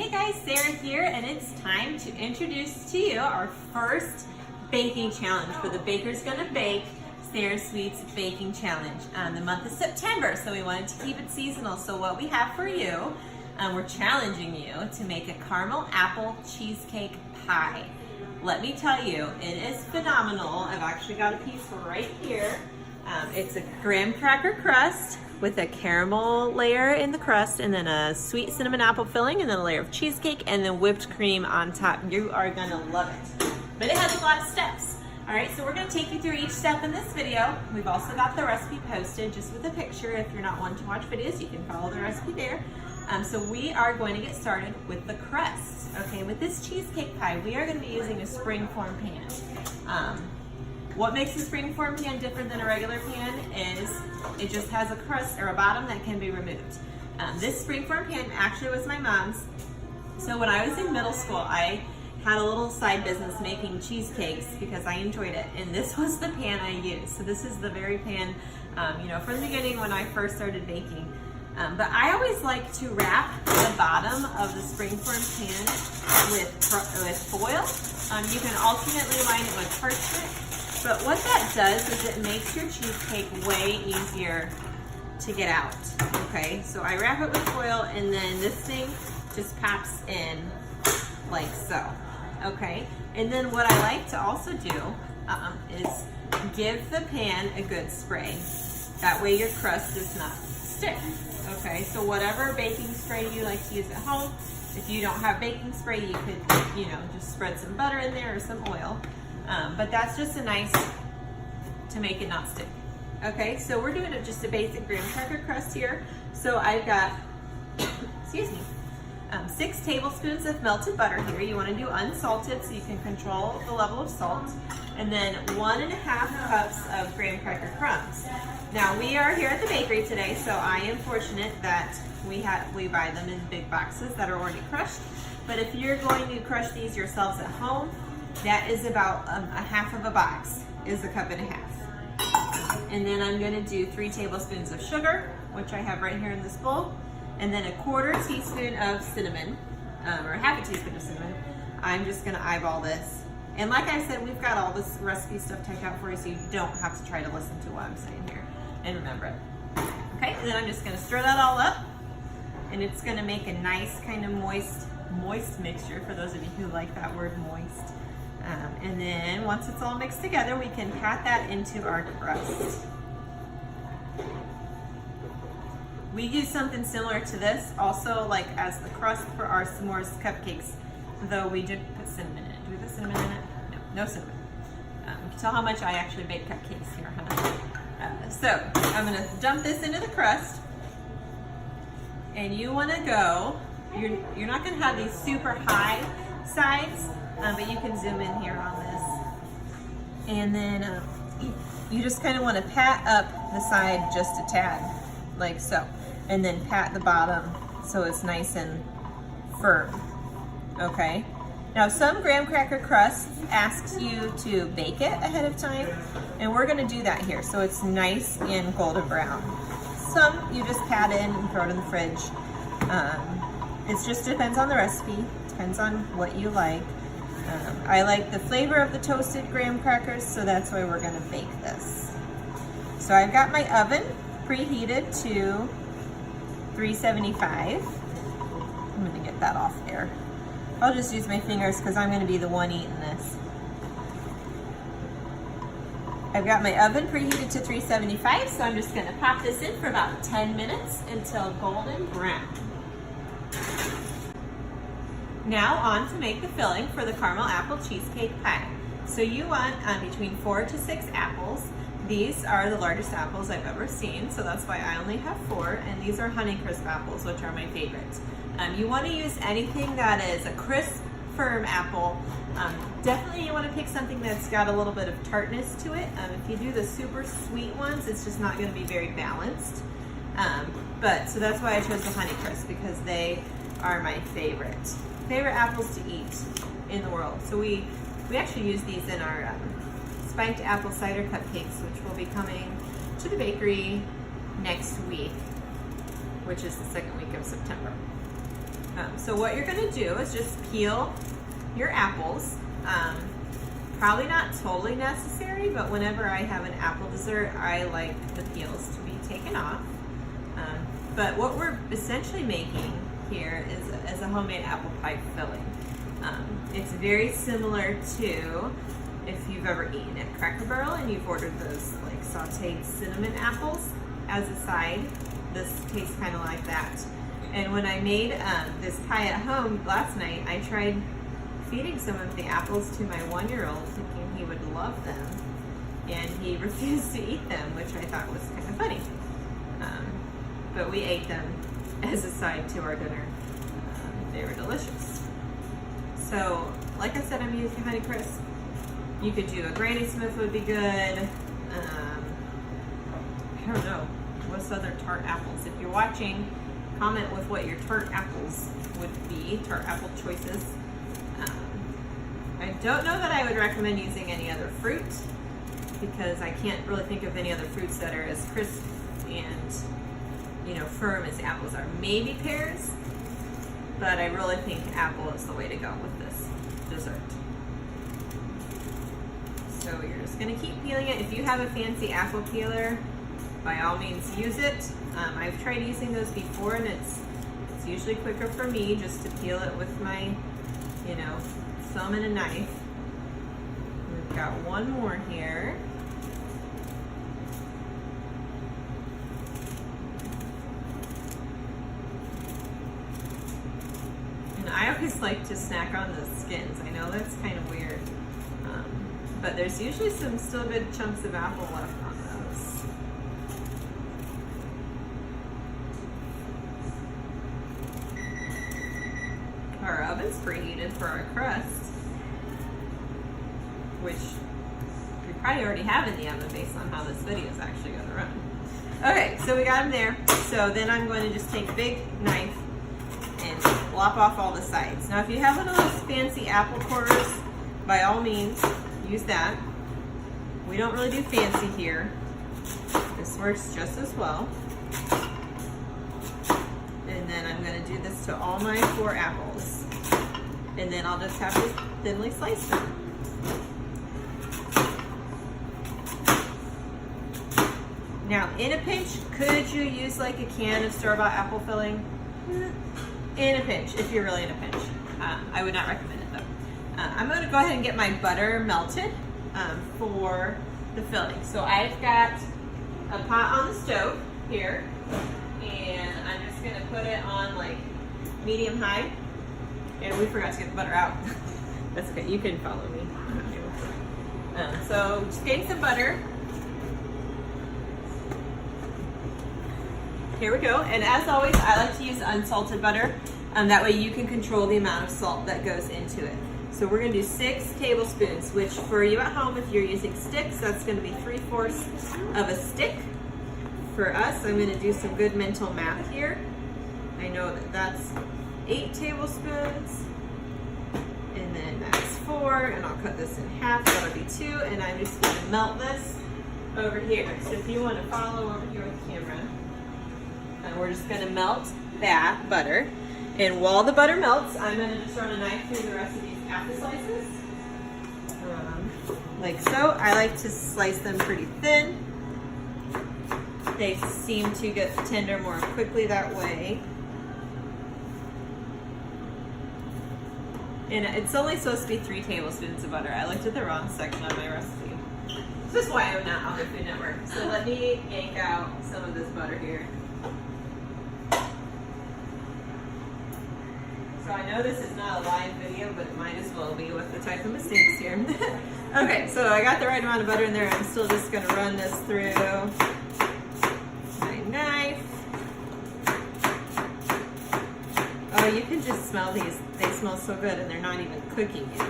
Hey guys, Sarah here, and it's time to introduce to you our first baking challenge for the Baker's Gonna Bake Sarah Sweets Baking Challenge. The month is September, so we wanted to keep it seasonal. So what we have for you, we're challenging you to make a caramel apple cheesecake pie. Let me tell you, it is phenomenal. I've actually got a piece right here. It's a graham cracker crust with a caramel layer in the crust, and then a sweet cinnamon apple filling, and then a layer of cheesecake, and then whipped cream on top. You are gonna love it. But it has a lot of steps. All right, so we're gonna take you through each step in this video. We've also got the recipe posted just with a picture. If you're not one to watch videos, you can follow the recipe there. So we are going to get started with the crust. Okay, with this cheesecake pie, we are gonna be using a springform pan. What makes a springform pan different than a regular pan is it just has a crust or a bottom that can be removed. This springform pan actually was my mom's. So when I was in middle school, I had a little side business making cheesecakes because I enjoyed it, and this was the pan I used. So this is the very pan, from the beginning when I first started baking. But I always like to wrap the bottom of the springform pan with foil. You can alternately line it with parchment. But what that does is it makes your cheesecake way easier to get out, okay? So I wrap it with foil, and then this thing just pops in like so, okay? And then what I like to also do is give the pan a good spray. That way your crust does not stick, okay? So whatever baking spray you like to use at home, if you don't have baking spray, you could, just spread some butter in there or some oil. But that's just a nice to make it not stick. Okay, so we're doing just a basic graham cracker crust here. So I've got, 6 tablespoons of melted butter here. You want to do unsalted so you can control the level of salt. And then 1.5 cups of graham cracker crumbs. Now we are here at the bakery today, so I am fortunate that we buy them in big boxes that are already crushed. But if you're going to crush these yourselves at home, that is about a half of a box is a cup and a half. And then I'm gonna do 3 tablespoons of sugar, which I have right here in this bowl, and then a 1/4 teaspoon of cinnamon, or half a teaspoon of cinnamon. I'm just gonna eyeball this. And like I said, we've got all this recipe stuff typed out for you, so you don't have to try to listen to what I'm saying here and remember it. Okay, and then I'm just gonna stir that all up, and it's gonna make a nice kind of moist mixture for those of you who like that word moist. And then once it's all mixed together, we can pat that into our crust. We use something similar to this also, like as the crust for our s'mores cupcakes, though we did put cinnamon in it. Do we put cinnamon in it? No cinnamon. You can tell how much I actually bake cupcakes here, huh? So I'm gonna dump this into the crust, and you wanna go, you're not gonna have these super high sides, but you can zoom in here on this. And then you just kind of want to pat up the side just a tad, like so. And then pat the bottom so it's nice and firm, okay? Now some graham cracker crust asks you to bake it ahead of time, and we're gonna do that here so it's nice and golden brown. Some you just pat in and throw it in the fridge. It just depends on the recipe, depends on what you like. I like the flavor of the toasted graham crackers, so that's why we're gonna bake this. So I've got my oven preheated to 375. I'm gonna get that off there. I'll just use my fingers because I'm gonna be the one eating this. I've got my oven preheated to 375, so I'm just gonna pop this in for about 10 minutes until golden brown. Now on to make the filling for the caramel apple cheesecake pie. So you want between 4 to 6 apples. These are the largest apples I've ever seen, so that's why I only have 4, and these are Honeycrisp apples, which are my favorites. You want to use anything that is a crisp, firm apple. Definitely you want to pick something that's got a little bit of tartness to it. If you do the super sweet ones, it's just not going to be very balanced. So that's why I chose the Honeycrisp, because they are my favorite apples to eat in the world. So we actually use these in our spiked apple cider cupcakes, which will be coming to the bakery next week, which is the second week of September. So what you're gonna do is just peel your apples. Probably not totally necessary, but whenever I have an apple dessert, I like the peels to be taken off. But what we're essentially making here is a homemade apple pie filling. It's very similar to if you've ever eaten at Cracker Barrel and you've ordered those like sauteed cinnamon apples as a side. This tastes kind of like that. And when I made this pie at home last night, I tried feeding some of the apples to my 1-year-old thinking he would love them, and he refused to eat them, which I thought was kind of funny. But we ate them as a side to our dinner. They were delicious. So, like I said, I'm using Honeycrisp. You could do a Granny Smith would be good. I don't know, what's other tart apples? If you're watching, comment with what your tart apples would be, tart apple choices. I don't know that I would recommend using any other fruit because I can't really think of any other fruits that are as crisp and, you know, firm as apples are. Maybe pears, but I really think apple is the way to go with this dessert. So you're just gonna keep peeling it. If you have a fancy apple peeler, by all means use it. I've tried using those before, and it's usually quicker for me just to peel it with my, you know, thumb and a knife. We've got one more here. And I always like to snack on the skins. I know that's kind of weird, but there's usually some still good chunks of apple left on those. Our oven's preheated for our crust, which we probably already have in the oven based on how this video is actually going to run. Okay, so we got them there. So then I'm going to just take a big knife and lop off all the sides. Now if you have one of those fancy apple cores, by all means, use that. We don't really do fancy here. This works just as well. And then I'm going to do this to all my 4 apples. And then I'll just have to thinly slice them. Now, in a pinch, could you use like a can of store-bought apple filling? In a pinch, if you're really in a pinch. I would not recommend it though. I'm going to go ahead and get my butter melted for the filling. So I've got a pot on the stove here, and I'm just going to put it on like medium high. And we forgot to get the butter out. That's okay, you can follow me. So just getting some butter. Here we go. And as always, I like to use unsalted butter. That way you can control the amount of salt that goes into it. So we're gonna do 6 tablespoons, which for you at home, if you're using sticks, that's gonna be 3/4 of a stick. For us, I'm gonna do some good mental math here. I know that that's 8 tablespoons, and then that's 4, and I'll cut this in half, that'll be 2, and I'm just gonna melt this over here. So if you wanna follow over here with the camera, we're just gonna melt that butter. And while the butter melts, I'm gonna just run a knife through the rest of these apple slices. Like so. I like to slice them pretty thin. They seem to get tender more quickly that way. And it's only supposed to be 3 tablespoons of butter. I looked at the wrong section of my recipe. This is why I'm not on the Food Network. So let me yank out some of this butter here. So I know this is not a live video, but it might as well be with the type of mistakes here. Okay, so I got the right amount of butter in there. I'm still just gonna run this through my knife. Oh, you can just smell these. They smell so good, and they're not even cooking yet.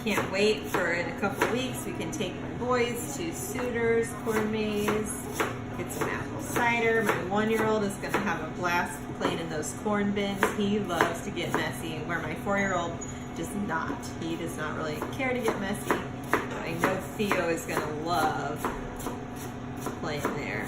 Can't wait for in a couple weeks we can take my boys to Suiters, Corn Maze, get some apple cider. My 1-year-old is going to have a blast playing in those corn bins. He loves to get messy, where my 4-year-old does not. He does not really care to get messy. I know Theo is gonna love playing there.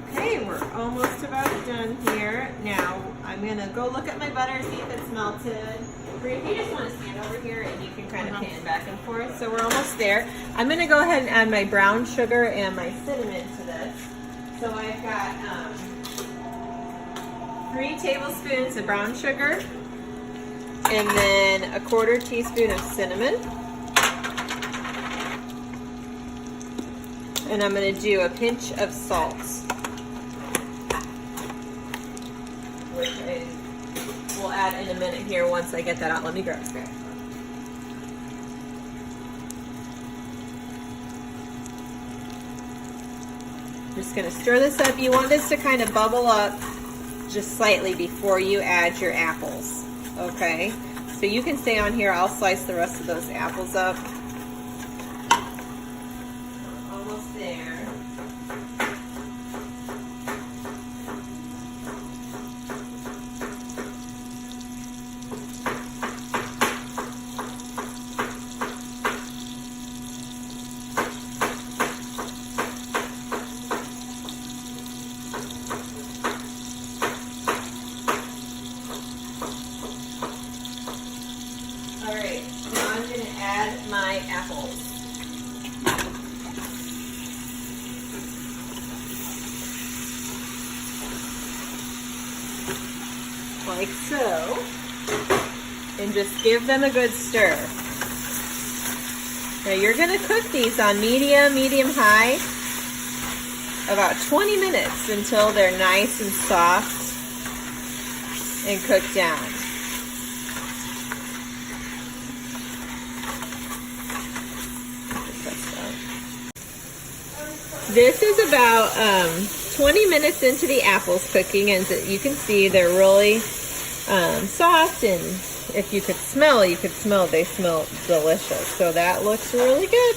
Okay, we're almost about done here. Now, I'm gonna go look at my butter, see if it's melted. Bree, if you just wanna stand over here and you can kind of pan back and forth. So we're almost there. I'm gonna go ahead and add my brown sugar and my cinnamon to this. So I've got 3 tablespoons of brown sugar and then a 1/4 teaspoon of cinnamon. And I'm gonna do a pinch of salt, which I will add in a minute here once I get that out. Let me grab a scraper. Just gonna stir this up. You want this to kind of bubble up just slightly before you add your apples, okay? So you can stay on here. I'll slice the rest of those apples up. Almost there. All right, now I'm going to add my apples. Like so. And just give them a good stir. Now you're going to cook these on medium-high about 20 minutes until they're nice and soft and cooked down. This is about 20 minutes into the apples cooking, and you can see they're really soft, and if you could smell they smell delicious. So that looks really good.